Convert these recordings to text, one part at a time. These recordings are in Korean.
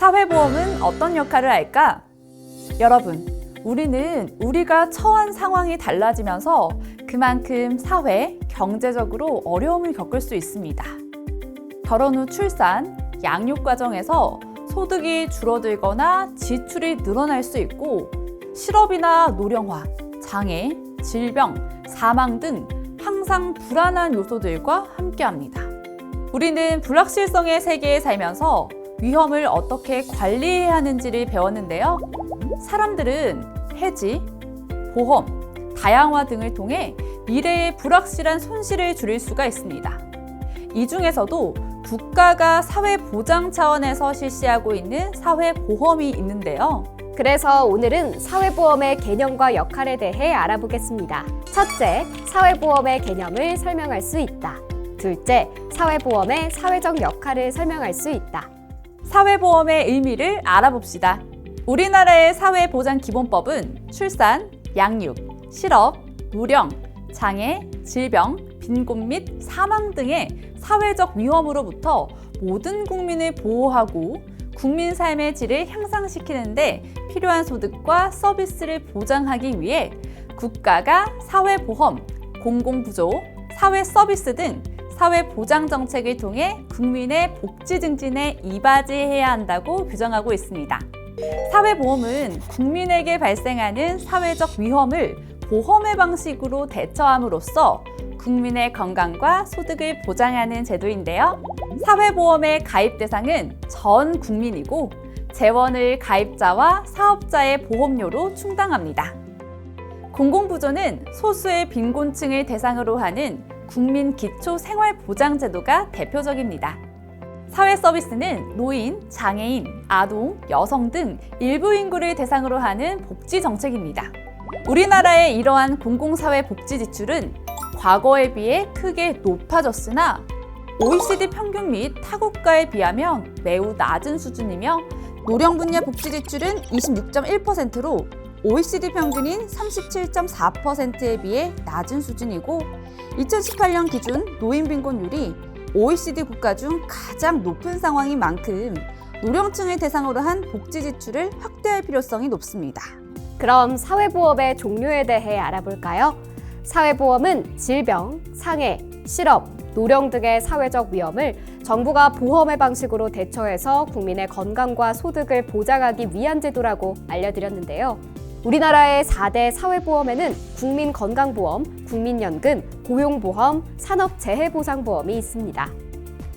사회보험은 어떤 역할을 할까? 여러분, 우리는 우리가 처한 상황이 달라지면서 그만큼 사회, 경제적으로 어려움을 겪을 수 있습니다. 결혼 후 출산, 양육 과정에서 소득이 줄어들거나 지출이 늘어날 수 있고 실업이나 노령화, 장애, 질병, 사망 등 항상 불안한 요소들과 함께합니다. 우리는 불확실성의 세계에 살면서 위험을 어떻게 관리해야 하는지를 배웠는데요. 사람들은 해지, 보험, 다양화 등을 통해 미래의 불확실한 손실을 줄일 수가 있습니다. 이 중에서도 국가가 사회보장 차원에서 실시하고 있는 사회보험이 있는데요. 그래서 오늘은 사회보험의 개념과 역할에 대해 알아보겠습니다. 첫째, 사회보험의 개념을 설명할 수 있다. 둘째, 사회보험의 사회적 역할을 설명할 수 있다. 사회보험의 의미를 알아봅시다. 우리나라의 사회보장기본법은 출산, 양육, 실업, 노령, 장애, 질병, 빈곤 및 사망 등의 사회적 위험으로부터 모든 국민을 보호하고 국민 삶의 질을 향상시키는 데 필요한 소득과 서비스를 보장하기 위해 국가가 사회보험, 공공부조, 사회서비스 등 사회보장정책을 통해 국민의 복지 증진에 이바지해야 한다고 규정하고 있습니다. 사회보험은 국민에게 발생하는 사회적 위험을 보험의 방식으로 대처함으로써 국민의 건강과 소득을 보장하는 제도인데요. 사회보험의 가입 대상은 전 국민이고 재원을 가입자와 사업자의 보험료로 충당합니다. 공공부조는 소수의 빈곤층을 대상으로 하는 국민기초생활보장제도가 대표적입니다. 사회서비스는 노인, 장애인, 아동, 여성 등 일부 인구를 대상으로 하는 복지정책입니다. 우리나라의 이러한 공공사회복지 지출은 과거에 비해 크게 높아졌으나 OECD 평균 및 타국가에 비하면 매우 낮은 수준이며 노령 분야 복지 지출은 26.1%로 OECD 평균인 37.4%에 비해 낮은 수준이고 2018년 기준 노인 빈곤율이 OECD 국가 중 가장 높은 상황인 만큼 노령층을 대상으로 한 복지 지출을 확대할 필요성이 높습니다. 그럼 사회보험의 종류에 대해 알아볼까요? 사회보험은 질병, 상해, 실업, 노령 등의 사회적 위험을 정부가 보험의 방식으로 대처해서 국민의 건강과 소득을 보장하기 위한 제도라고 알려드렸는데요. 우리나라의 4대 사회보험에는 국민건강보험, 국민연금, 고용보험, 산업재해보상보험이 있습니다.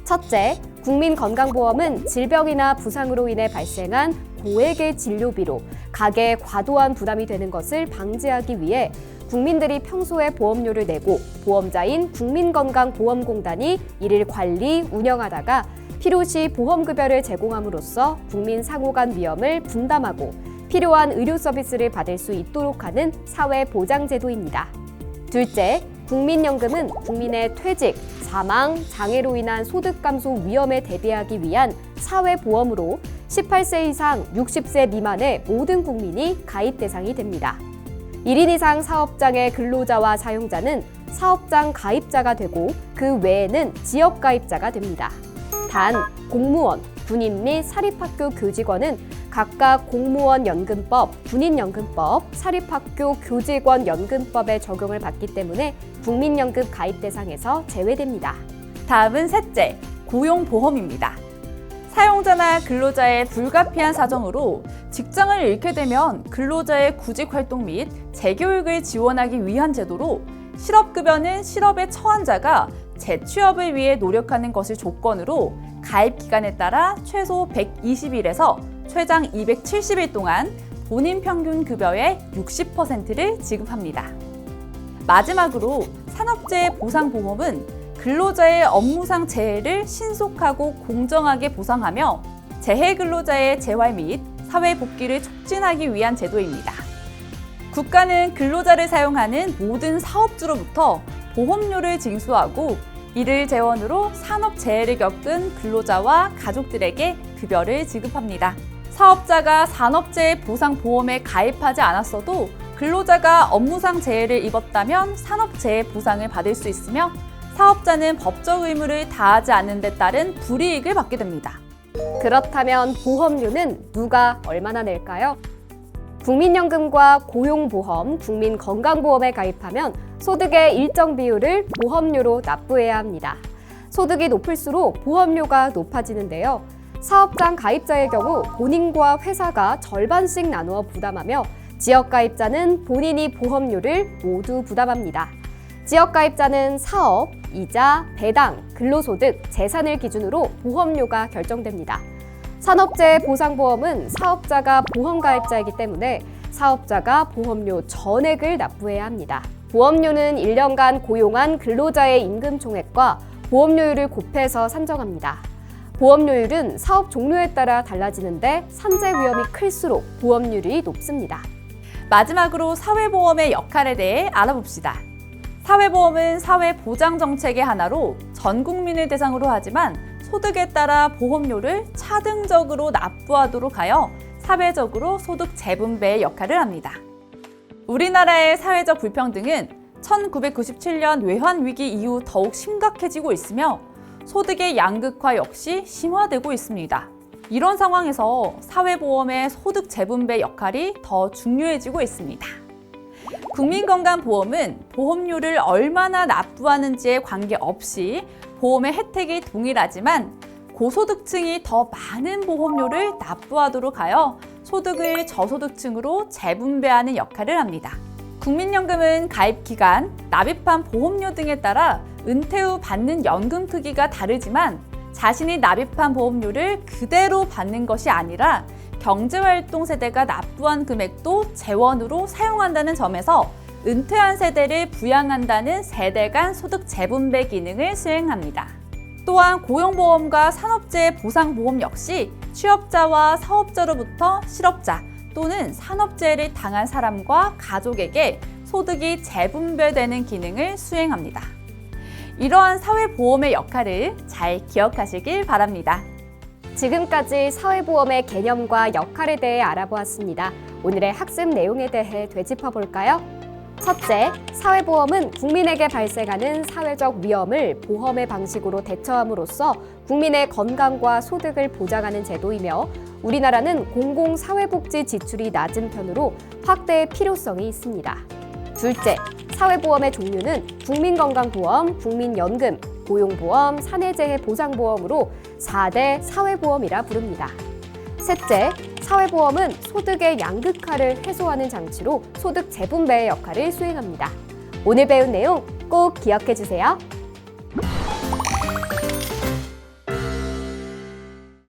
첫째, 국민건강보험은 질병이나 부상으로 인해 발생한 고액의 진료비로 가계에 과도한 부담이 되는 것을 방지하기 위해 국민들이 평소에 보험료를 내고 보험자인 국민건강보험공단이 이를 관리, 운영하다가 필요시 보험급여를 제공함으로써 국민 사고 간 위험을 분담하고 필요한 의료 서비스를 받을 수 있도록 하는 사회보장제도입니다. 둘째, 국민연금은 국민의 퇴직, 사망, 장애로 인한 소득 감소 위험에 대비하기 위한 사회보험으로 18세 이상 60세 미만의 모든 국민이 가입 대상이 됩니다. 1인 이상 사업장의 근로자와 사용자는 사업장 가입자가 되고 그 외에는 지역 가입자가 됩니다. 단, 공무원, 군인 및 사립학교 교직원은 각각 공무원연금법, 군인연금법, 사립학교 교직원연금법의 적용을 받기 때문에 국민연금 가입 대상에서 제외됩니다. 다음은 셋째, 고용보험입니다. 사용자나 근로자의 불가피한 사정으로 직장을 잃게 되면 근로자의 구직활동 및 재교육을 지원하기 위한 제도로 실업급여는 실업에 처한 자가 재취업을 위해 노력하는 것을 조건으로 가입 기간에 따라 최소 120일에서 최장 270일 동안 본인 평균 급여의 60%를 지급합니다. 마지막으로 산업재해보상보험은 근로자의 업무상 재해를 신속하고 공정하게 보상하며 재해 근로자의 재활 및 사회 복귀를 촉진하기 위한 제도입니다. 국가는 근로자를 사용하는 모든 사업주로부터 보험료를 징수하고 이를 재원으로 산업재해를 겪은 근로자와 가족들에게 급여를 지급합니다. 사업자가 산업재해보상보험에 가입하지 않았어도 근로자가 업무상 재해를 입었다면 산업재해 보상을 받을 수 있으며 사업자는 법적 의무를 다하지 않는 데 따른 불이익을 받게 됩니다. 그렇다면 보험료는 누가 얼마나 낼까요? 국민연금과 고용보험, 국민건강보험에 가입하면 소득의 일정 비율을 보험료로 납부해야 합니다. 소득이 높을수록 보험료가 높아지는데요. 사업장 가입자의 경우 본인과 회사가 절반씩 나누어 부담하며 지역가입자는 본인이 보험료를 모두 부담합니다. 지역가입자는 사업, 이자, 배당, 근로소득, 재산을 기준으로 보험료가 결정됩니다. 산업재해보상보험은 사업자가 보험가입자이기 때문에 사업자가 보험료 전액을 납부해야 합니다. 보험료는 1년간 고용한 근로자의 임금 총액과 보험료율을 곱해서 산정합니다. 보험료율은 사업 종류에 따라 달라지는데 산재 위험이 클수록 보험료율이 높습니다. 마지막으로 사회보험의 역할에 대해 알아봅시다. 사회보험은 사회보장정책의 하나로 전 국민을 대상으로 하지만 소득에 따라 보험료를 차등적으로 납부하도록 하여 사회적으로 소득 재분배의 역할을 합니다. 우리나라의 사회적 불평등은 1997년 외환위기 이후 더욱 심각해지고 있으며 소득의 양극화 역시 심화되고 있습니다. 이런 상황에서 사회보험의 소득 재분배 역할이 더 중요해지고 있습니다. 국민건강보험은 보험료를 얼마나 납부하는지에 관계없이 보험의 혜택이 동일하지만 고소득층이 더 많은 보험료를 납부하도록 하여 소득을 저소득층으로 재분배하는 역할을 합니다. 국민연금은 가입기간, 납입한 보험료 등에 따라 은퇴 후 받는 연금 크기가 다르지만 자신이 납입한 보험료를 그대로 받는 것이 아니라 경제활동 세대가 납부한 금액도 재원으로 사용한다는 점에서 은퇴한 세대를 부양한다는 세대 간 소득 재분배 기능을 수행합니다. 또한 고용보험과 산업재해보상보험 역시 취업자와 사업자로부터 실업자 또는 산업재해를 당한 사람과 가족에게 소득이 재분배되는 기능을 수행합니다. 이러한 사회보험의 역할을 잘 기억하시길 바랍니다. 지금까지 사회보험의 개념과 역할에 대해 알아보았습니다. 오늘의 학습 내용에 대해 되짚어 볼까요? 첫째, 사회보험은 국민에게 발생하는 사회적 위험을 보험의 방식으로 대처함으로써 국민의 건강과 소득을 보장하는 제도이며 우리나라는 공공사회복지 지출이 낮은 편으로 확대의 필요성이 있습니다. 둘째, 사회보험의 종류는 국민건강보험, 국민연금, 고용보험, 사내재해보상보험으로 4대 사회보험이라 부릅니다. 셋째, 사회보험은 소득의 양극화를 해소하는 장치로 소득 재분배의 역할을 수행합니다. 오늘 배운 내용 꼭 기억해 주세요.